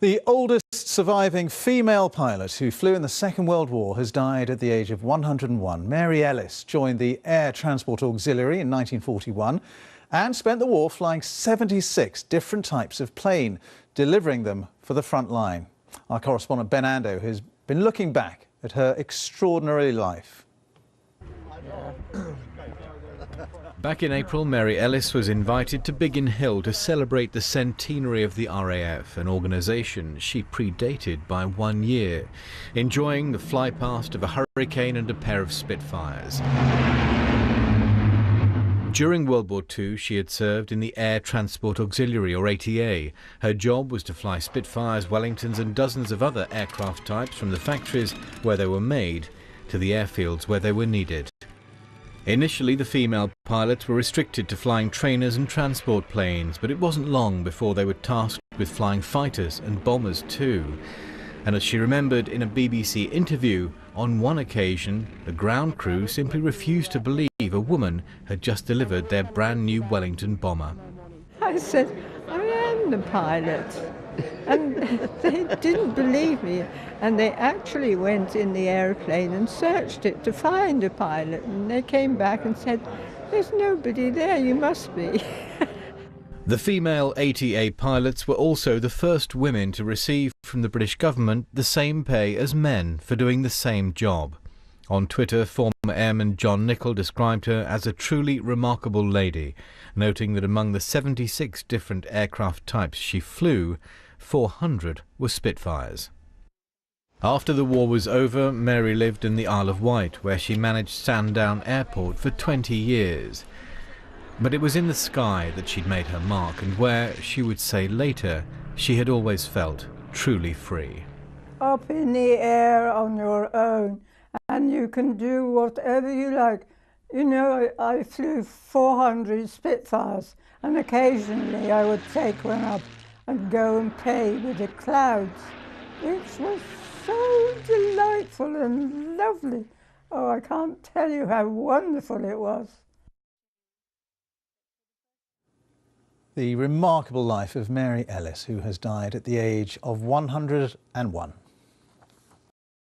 The oldest surviving female pilot who flew in the Second World War has died at the age of 101. Mary Ellis joined the Air Transport Auxiliary in 1941 and spent the war flying 76 different types of plane, delivering them for the front line. Our correspondent Ben Ando has been looking back at her extraordinary life. Back in April, Mary Ellis was invited to Biggin Hill to celebrate the centenary of the RAF, an organisation she predated by 1 year, enjoying the flypast of a Hurricane and a pair of Spitfires. During World War II, she had served in the Air Transport Auxiliary, or ATA. Her job was to fly Spitfires, Wellingtons and dozens of other aircraft types from the factories where they were made to the airfields where they were needed. Initially, the female pilots were restricted to flying trainers and transport planes, but it wasn't long before they were tasked with flying fighters and bombers too. And as she remembered in a BBC interview, on one occasion, the ground crew simply refused to believe a woman had just delivered their brand new Wellington bomber. I said, I am the pilot. And they didn't believe me, and they actually went in the aeroplane and searched it to find a pilot, and they came back and said, there's nobody there, you must be. The female ATA pilots were also the first women to receive from the British government the same pay as men for doing the same job. On Twitter, former airman John Nichol described her as a truly remarkable lady, noting that among the 76 different aircraft types she flew, 400 were Spitfires. After the war was over, Mary lived in the Isle of Wight, where she managed Sandown Airport for 20 years. But it was in the sky that she'd made her mark, and where, she would say later, she had always felt truly free. Up in the air on your own, and you can do whatever you like. You know, I flew 400 Spitfires, and occasionally I would take one up and go and play with the clouds, which was so delightful and lovely. Oh, I can't tell you how wonderful it was. The remarkable life of Mary Ellis, who has died at the age of 101.